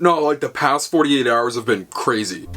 No, like the past 48 hours have been crazy.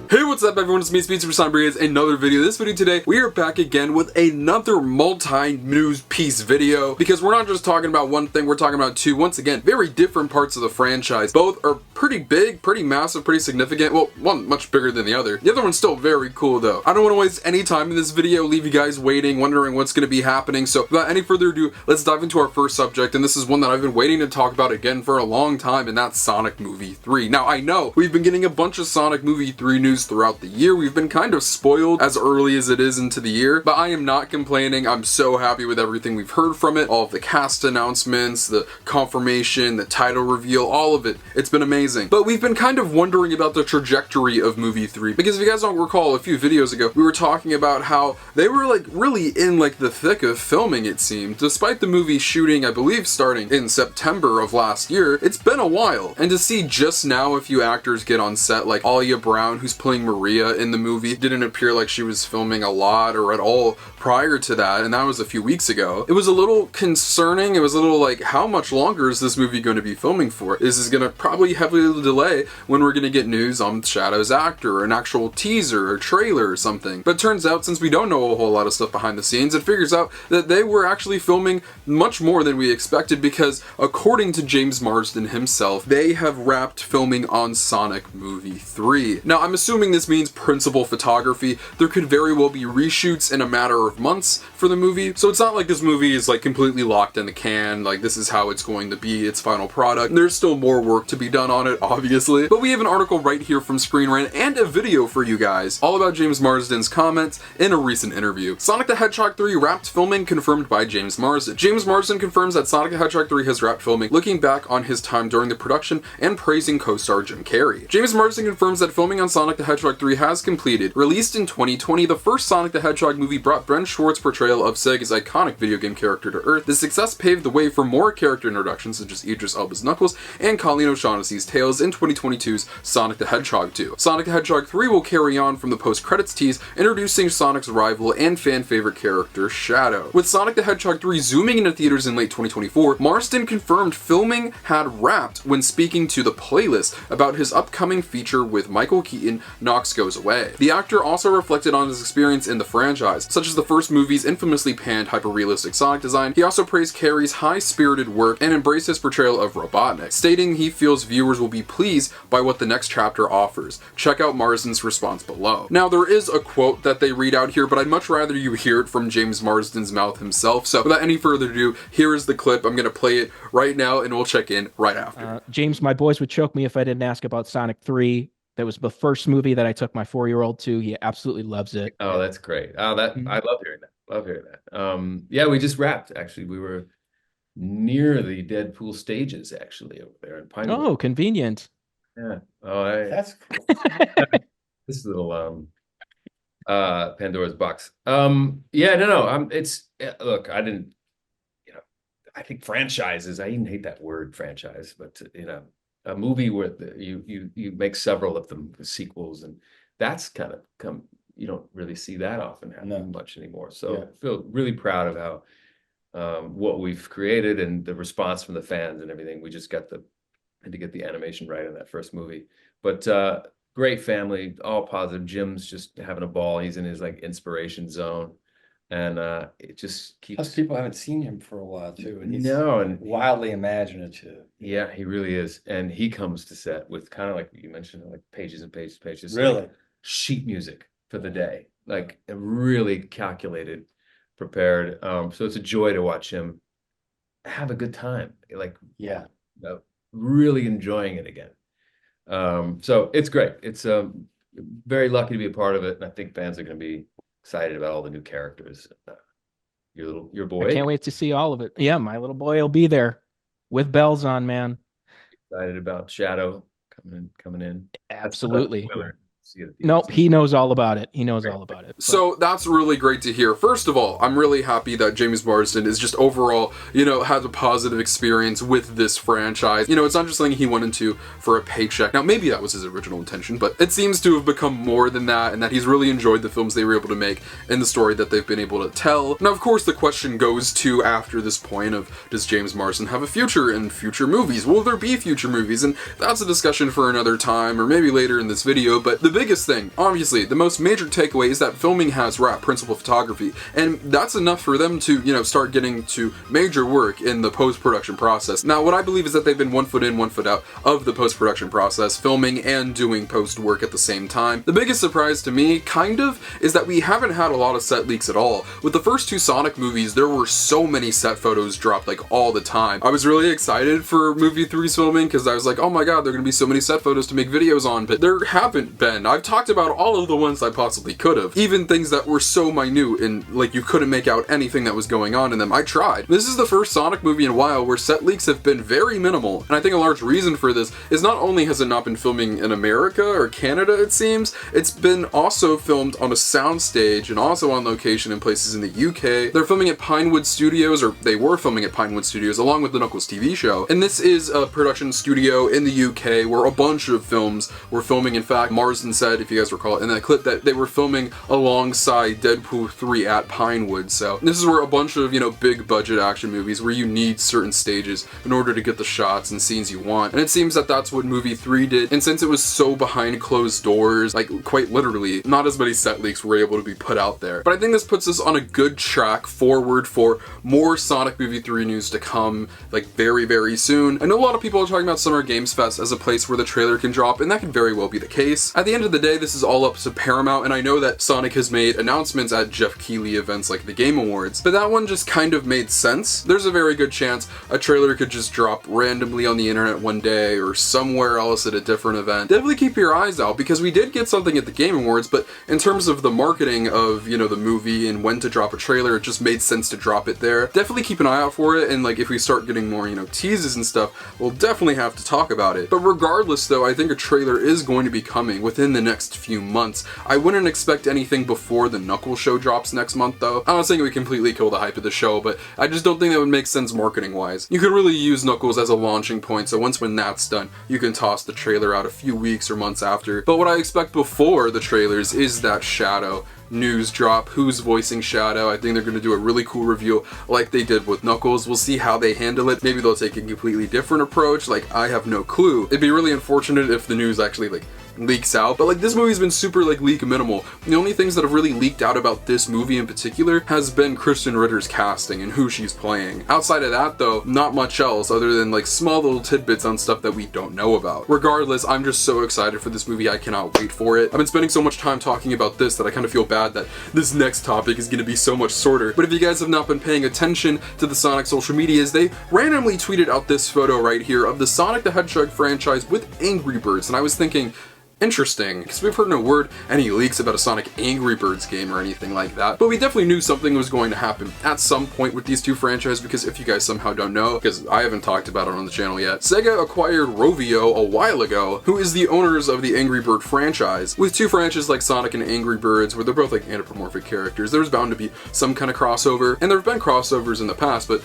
Hey, what's up everyone, it's me, SpeedSuperSonic, bringing another video. This video today, we are back again with another multi-news piece video, because we're not just talking about one thing, we're talking about two, once again, very different parts of the franchise. Both are pretty big, pretty massive, pretty significant. Well, one much bigger than the other. The other one's still very cool though. I don't want to waste any time in this video, leave you guys waiting, wondering what's going to be happening. So without any further ado, let's dive into our first subject, and this is one that I've been waiting to talk about again for a long time, and that's Sonic Movie 3. Now, I know we've been getting a bunch of Sonic Movie 3 news throughout the year. We've been kind of spoiled as early as it is into the year, but I am not complaining. I'm so happy with everything we've heard from it, all of the cast announcements, the confirmation, the title reveal, all of it. It's been amazing. But we've been kind of wondering about the trajectory of Movie 3, because if you guys don't recall, a few videos ago, we were talking about how they were like really in like the thick of filming, it seemed. Despite the movie shooting, I believe, starting in September of last year, it's been a while. And to see just now a few actors get on set, like Alia Brown, who's playing Maria in the movie, didn't appear like she was filming a lot or at all prior to that, and that was a few weeks ago. It was a little concerning. It was a little like, how much longer is this movie going to be filming for? Is this going to probably heavily delay when we're going to get news on Shadow's actor, or an actual teaser or trailer or something? But it turns out, since we don't know a whole lot of stuff behind the scenes, it figures out that they were actually filming much more than we expected, because according to James Marsden himself, they have wrapped filming on Sonic Movie 3. Now, I'm assuming this means principal photography. There could very well be reshoots in a matter of months for the movie, so it's not like this movie is like completely locked in the can, like this is how it's going to be, its final product. There's still more work to be done on it, obviously, but we have an article right here from Screen Rant and a video for you guys all about James Marsden's comments in a recent interview. Sonic the Hedgehog 3 wrapped filming, confirmed by James Marsden. James Marsden confirms that Sonic the Hedgehog 3 has wrapped filming, looking back on his time during the production and praising co-star Jim Carrey. James Marsden confirms that filming on Sonic the Hedgehog 3 has completed. Released in 2020, the first Sonic the Hedgehog movie brought Ben Schwartz's portrayal of Sega's iconic video game character to Earth. The success paved the way for more character introductions, such as Idris Elba's Knuckles and Colleen O'Shaughnessy's Tails in 2022's Sonic the Hedgehog 2. Sonic the Hedgehog 3 will carry on from the post-credits tease, introducing Sonic's rival and fan-favorite character, Shadow. With Sonic the Hedgehog 3 zooming into theaters in late 2024, Marsden confirmed filming had wrapped when speaking to The Playlist about his upcoming feature with Michael Keaton, Knox Goes Away. The actor also reflected on his experience in the franchise, such as the first movie's infamously panned hyper-realistic Sonic design. He also praised Carrey's high-spirited work and embraced his portrayal of Robotnik, stating he feels viewers will be pleased by what the next chapter offers. Check out Marsden's response below. Now, there is a quote that they read out here, but I'd much rather you hear it from James Marsden's mouth himself. So without any further ado, here is the clip. I'm going to play it right now, and we'll check in right after. James, my boys would choke me if I didn't ask about Sonic 3. That was the first movie that I took my 4-year-old to. He absolutely loves it. Oh, that's great. Oh, that I love hearing that. Love hearing that. Yeah, we just wrapped. Actually, we were near the Deadpool stages actually over there in Pinewood. Oh, convenient. Yeah. That's cool. This little Pandora's box. Yeah, no. Look, I didn't. I think franchises. I even hate that word, franchise, but a movie where you make several of them sequels, and that's kind of come. You don't really see that often happen much anymore. So yeah. I feel really proud of how what we've created and the response from the fans and everything. We just had to get the animation right in that first movie, but great family, all positive. Jim's just having a ball. He's in his like inspiration zone, and it just keeps. Plus, people haven't seen him for a while too, and he's wildly imaginative. Yeah, he really is, and he comes to set with kind of like you mentioned, like pages and pages, pages. Really, like sheet music for the day, like really calculated, prepared. So it's a joy to watch him have a good time. Like, yeah, really enjoying it again. So it's great. It's very lucky to be a part of it, and I think fans are going to be excited about all the new characters. Your boy. I can't wait to see all of it. Yeah, my little boy will be there with bells on, man. Excited about Shadow coming in. Absolutely. see it. Nope, he knows all about it. He knows all about it. So that's really great to hear. First of all, I'm really happy that James Marsden is just overall, has a positive experience with this franchise. It's not just something he went into for a paycheck. Now, maybe that was his original intention, but it seems to have become more than that, and that he's really enjoyed the films they were able to make and the story that they've been able to tell. Now, of course, the question goes to, after this point, of does James Marsden have a future in future movies? Will there be future movies? And that's a discussion for another time, or maybe later in this video. But the biggest thing, obviously, the most major takeaway is that filming has wrapped principal photography, and that's enough for them to, start getting to major work in the post-production process. Now, what I believe is that they've been 1 foot in, 1 foot out of the post-production process, filming and doing post-work at the same time. The biggest surprise to me, kind of, is that we haven't had a lot of set leaks at all. With the first 2 Sonic movies, there were so many set photos dropped, like, all the time. I was really excited for movie 3's filming, because I was like, oh my god, there are gonna be so many set photos to make videos on, but there haven't been. I've talked about all of the ones I possibly could have. Even things that were so minute and, like, you couldn't make out anything that was going on in them. I tried. This is the first Sonic movie in a while where set leaks have been very minimal, and I think a large reason for this is not only has it not been filming in America or Canada, it seems, it's been also filmed on a soundstage and also on location in places in the UK. They're filming at Pinewood Studios, or they were filming at Pinewood Studios, along with the Knuckles TV show. And this is a production studio in the UK where a bunch of films were filming. In fact, Marsden said, if you guys recall in that clip, that they were filming alongside Deadpool 3 at Pinewood. So this is where a bunch of, big budget action movies where you need certain stages in order to get the shots and scenes you want. And it seems that that's what movie 3 did. And since it was so behind closed doors, like quite literally, not as many set leaks were able to be put out there. But I think this puts us on a good track forward for more Sonic movie 3 news to come, like very, very soon. I know a lot of people are talking about Summer Games Fest as a place where the trailer can drop, and that could very well be the case. At the end of the day, this is all up to Paramount, and I know that Sonic has made announcements at Jeff Keighley events like the Game Awards, but that one just kind of made sense. There's a very good chance a trailer could just drop randomly on the internet one day or somewhere else at a different event. Definitely keep your eyes out, because we did get something at the Game Awards, but in terms of the marketing of, the movie and when to drop a trailer, it just made sense to drop it there. Definitely keep an eye out for it, and like if we start getting more, teases and stuff, we'll definitely have to talk about it. But regardless though, I think a trailer is going to be coming within the next few months. I wouldn't expect anything before the Knuckles show drops next month though. I'm not saying it would completely kill the hype of the show, but I just don't think that would make sense marketing wise. You could really use Knuckles as a launching point, so when that's done, you can toss the trailer out a few weeks or months after. But what I expect before the trailers is that Shadow news drop, who's voicing Shadow. I think they're going to do a really cool reveal like they did with Knuckles. We'll see how they handle it. Maybe they'll take a completely different approach, like I have no clue. It'd be really unfortunate if the news actually leaks out, but this movie's been super leak minimal. The only things that have really leaked out about this movie in particular has been Kristen Ritter's casting and who she's playing. Outside of that though, not much else other than small little tidbits on stuff that we don't know about. Regardless, I'm just so excited for this movie. I cannot wait for it. I've been spending so much time talking about this that I kind of feel bad that this next topic is going to be so much shorter. But if you guys have not been paying attention to the Sonic social medias, they randomly tweeted out this photo right here of the Sonic the Hedgehog franchise with Angry Birds, and I was thinking, interesting, because we've heard no word, any leaks about a Sonic Angry Birds game or anything like that, but we definitely knew something was going to happen at some point with these two franchises, because if you guys somehow don't know, because I haven't talked about it on the channel yet, Sega acquired Rovio a while ago, who is the owners of the Angry Bird franchise. With two franchises like Sonic and Angry Birds, where they're both anthropomorphic characters, there's bound to be some kind of crossover, and there have been crossovers in the past, but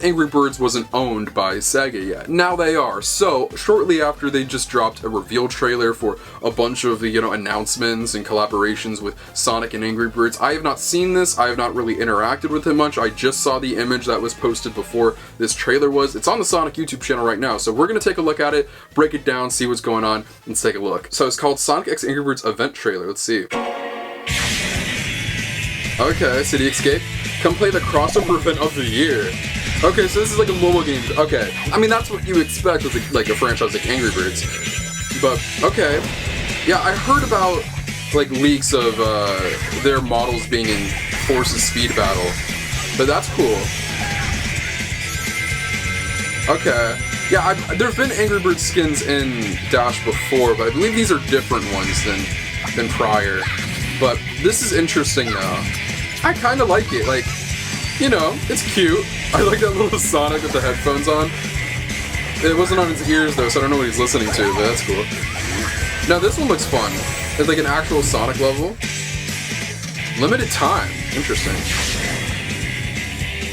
Angry Birds wasn't owned by Sega yet. Now they are. So shortly after, they just dropped a reveal trailer for a bunch of the announcements and collaborations with Sonic and Angry Birds. I have not seen this. I have not really interacted with it much. I just saw the image that was posted before this trailer was. It's on the Sonic YouTube channel right now, so we're gonna take a look at it, break it down, see what's going on. Let's take a look. So it's called Sonic X Angry Birds event trailer. Let's see. Okay, City Escape. Come play the crossover event of the year. Okay, so this is a mobile game. Okay, I mean that's what you expect with a franchise like Angry Birds. But okay, yeah, I heard about leaks of their models being in Force's Speed Battle, but that's cool. Okay, yeah, there've been Angry Birds skins in Dash before, but I believe these are different ones than prior. But this is interesting though. I kind of like it. It's cute. I like that little Sonic with the headphones on. It wasn't on his ears though, so I don't know what he's listening to, but that's cool. Now this one looks fun. It's like an actual Sonic level. Limited time. Interesting.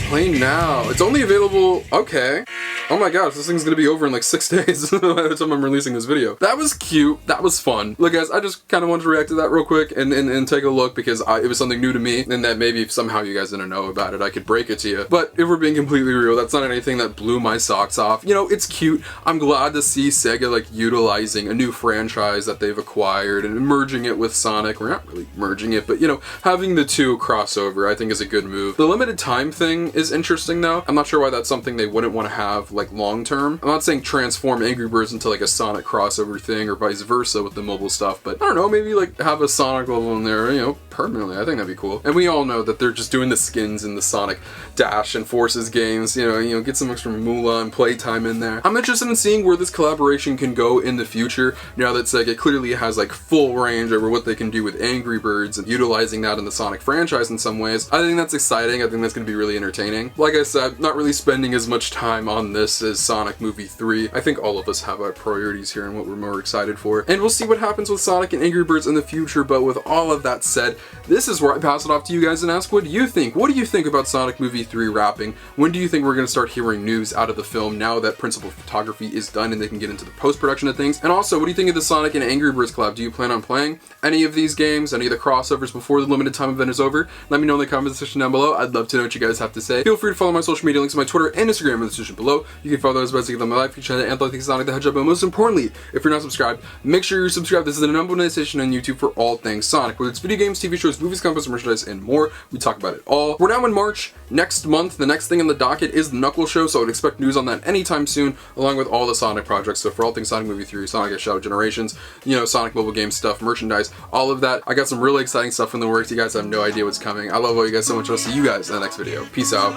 Play now. It's only available... Okay. Oh my gosh, this thing's gonna be over in like 6 days by the time I'm releasing this video. That was cute. That was fun. Look guys, I just kind of wanted to react to that real quick and take a look because it was something new to me and that maybe if somehow you guys didn't know about it, I could break it to you. But if we're being completely real, that's not anything that blew my socks off. You know, it's cute. I'm glad to see Sega like utilizing a new franchise that they've acquired and merging it with Sonic. We're not really merging it, but you know, having the two crossover I think is a good move. The limited time thing is interesting though. I'm not sure why that's something they wouldn't want to have like long term. I'm not saying transform Angry Birds into like a Sonic crossover thing or vice versa with the mobile stuff, but I don't know, maybe like have a Sonic level in there, you know, permanently. I think that'd be cool. And we all know that they're just doing the skins in the Sonic Dash and Forces games, you know, get some extra moolah and playtime in there. I'm interested in seeing where this collaboration can go in the future now that Sega clearly has like full range over what they can do with Angry Birds and utilizing that in the Sonic franchise in some ways. I think that's exciting. I think that's going to be really entertaining. Like I said, not really spending as much time on this as Sonic Movie 3. I think all of us have our priorities here and what we're more excited for. And we'll see what happens with Sonic and Angry Birds in the future, but with all of that said, this is where I pass it off to you guys and ask, what do you think? What do you think about Sonic Movie 3 wrapping? When do you think we're going to start hearing news out of the film now that principal photography is done and they can get into the post-production of things? And also, what do you think of the Sonic and Angry Birds collab? Do you plan on playing any of these games, any of the crossovers before the limited time event is over? Let me know in the comment section down below. I'd love to know what you guys have to say. Feel free to follow my social media links on my Twitter and Instagram in the description below. You can follow those best to get on my life feed channel and like Sonic the Hedgehog. But most importantly, if you're not subscribed, make sure you're subscribed. This is the number one station on YouTube for all things Sonic, whether it's video games, TV shows, movies, comics, merchandise, and more. We talk about it all. We're now in March. Next month, the next thing on the docket is the Knuckles show, so I would expect news on that anytime soon, along with all the Sonic projects. So for all things Sonic Movie 3, Sonic Shadow Generations, you know, Sonic mobile game stuff, merchandise, all of that. I got some really exciting stuff in the works. You guys have no idea what's coming. I love all you guys so much. I'll see you guys in the next video. Peace out.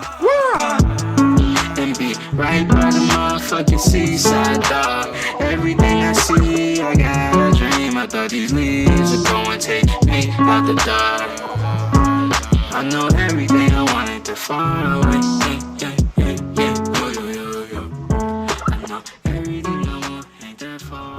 And be right by the motherfucking seaside, dog. Everything I see, I got a dream. I thought these leaves would go and take me out the dark. I know everything I wanted to far away. I know everything I want ain't that far.